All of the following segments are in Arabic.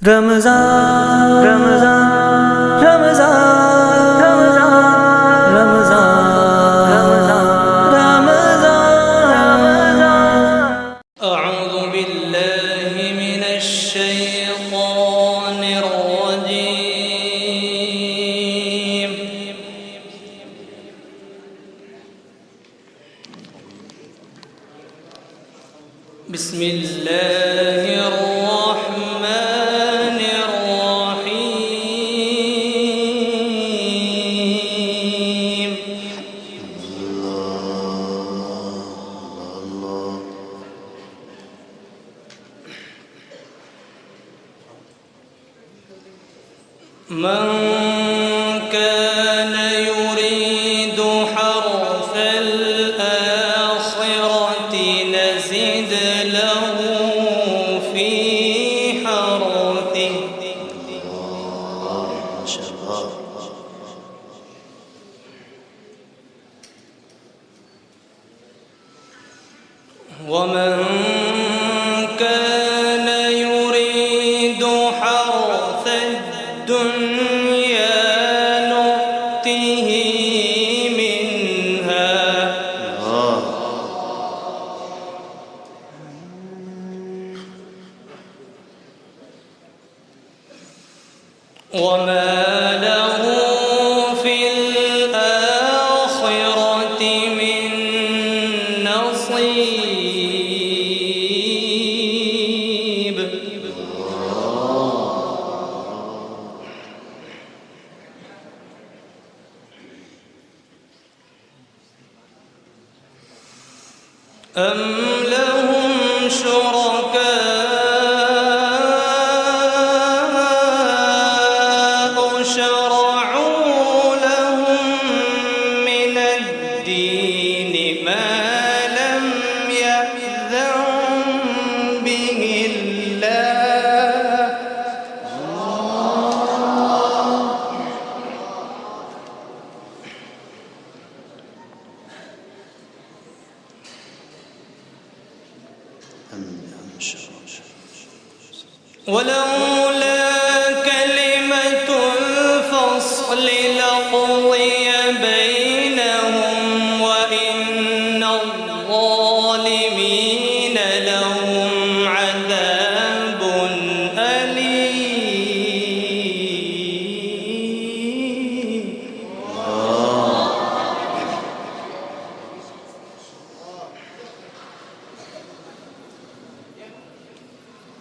رمضان رمضان رمضان رمضان رمضان رمضان أعوذ بالله من الشيطان الرجيم بسم الله الرحمن الرحيم من كان يريد حرث الآخرة نزد له في حرثه ومن كان يريد حرث الدنيا نؤته منها وما له في الآخرة من نصيب أم لهم شركاء شرعوا لهم من الدين ما لم يأذن به الله ولولا كلمة الفصل لقضي بينهم وإن الظالمين لهم عذاب أليم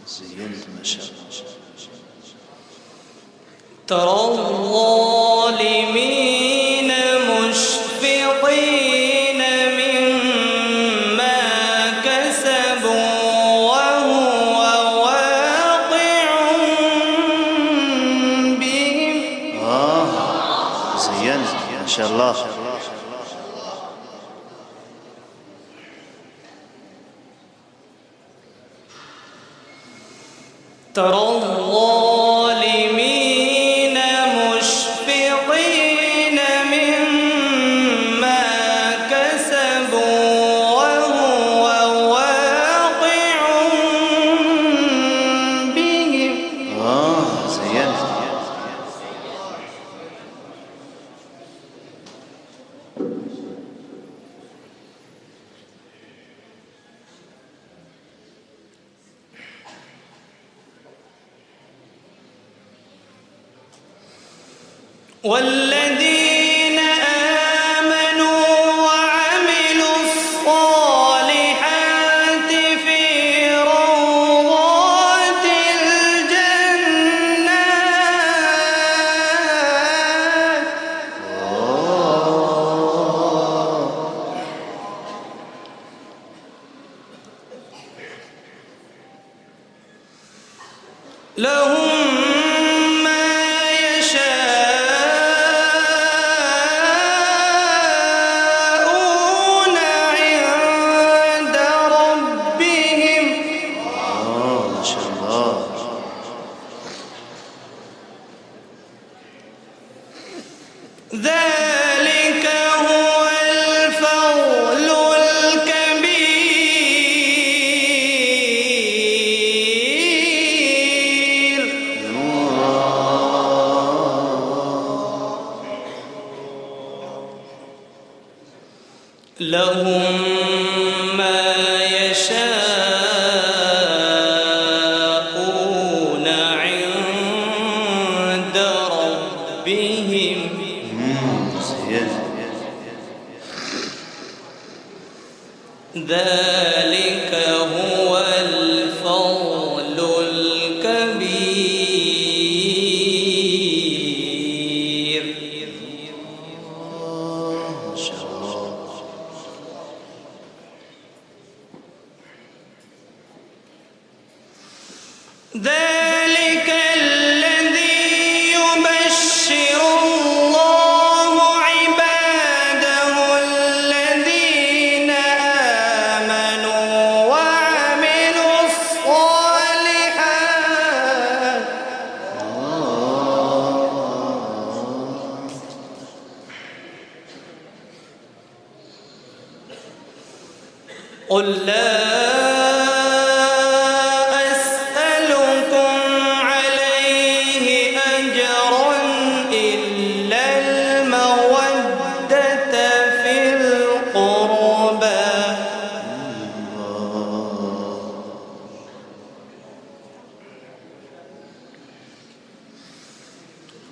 زينت ما شاء الله. ترى الظالمين مشفقين مما كسبوا وهو واقع بهم زينت ما شاء الله. ترى الظالمين مشفقين مما كسبوا وهو واقع بهم زينت. والذين آمنوا وعملوا الصالحات في روضات الجنات لهم ذلك هو الفضل الكبير لهم ما يشاءون عند ربهم ذلك هو الفضل الكبير. ما شاء الله. ذلك الذي يبشر الله عباده الذين آمنوا وعملوا الصالحات قل لا أسألكم عليه أجرا إلا المودة في القربى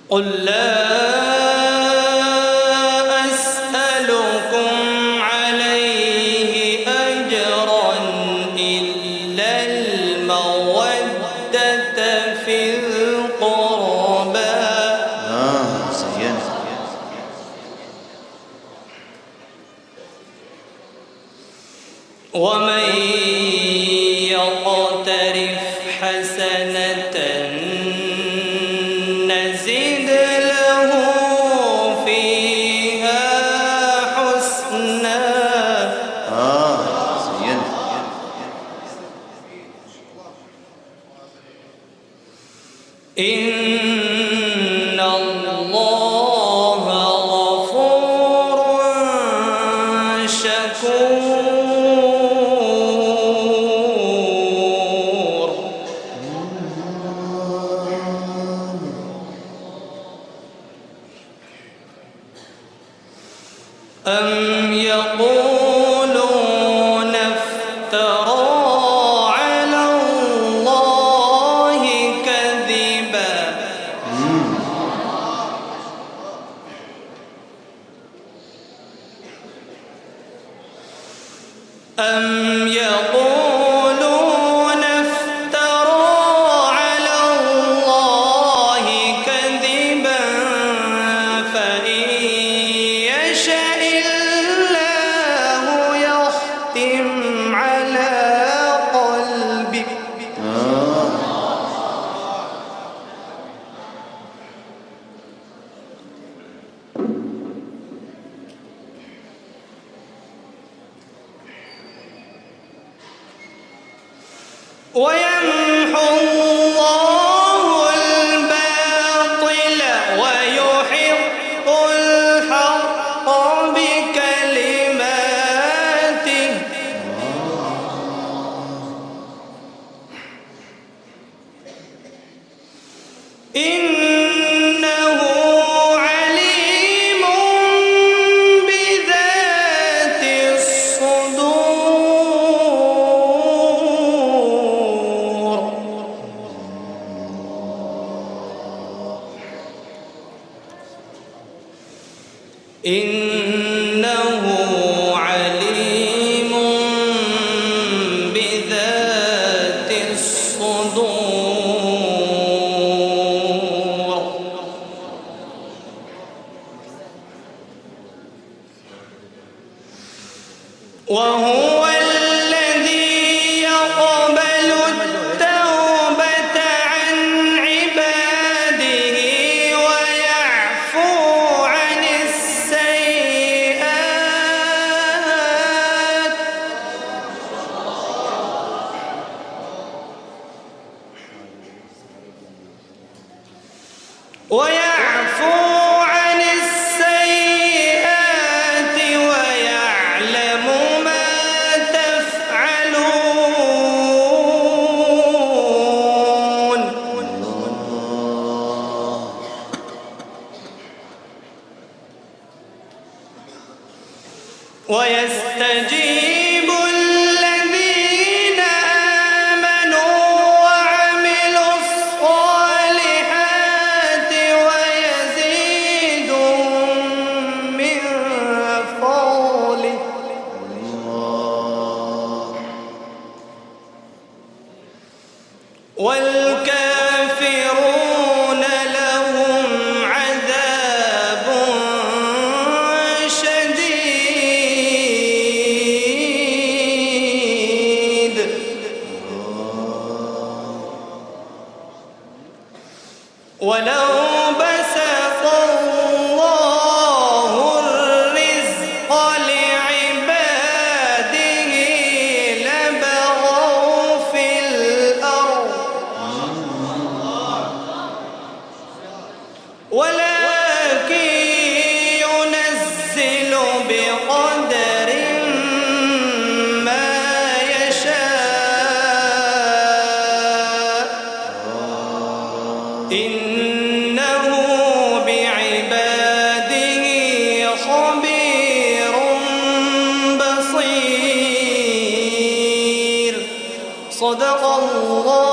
قل لا أسألكم عليه أجرا إلا المودة في القربى زينت. ومن يقترف حسنة نزد له فيها حسنا زينت. إن الله غفور شكور. أم يقولون افترى على الله كذبا أم يقولون افترى على الله كذبا فإن يشاء الله يختم على قلبك ويمحو الله الباطل ويحق الحق بكلماته إنه عليم بذات الصدور. إنه عليم بذات الصدور. وهو الذي يقبل التوبة عن عباده ويعفو عن السيئات ويعلم ما تفعلون. ويستجيب الذين آمنوا وعملوا الصالحات ويزيدهم من فضله والكافرون لهم عذاب شديد ولو بسط الله الرزق لعباده لبغوا في الأرض ولكن ينزل بقدر ما يشاء إنه بعباده خبير بصير صدق الله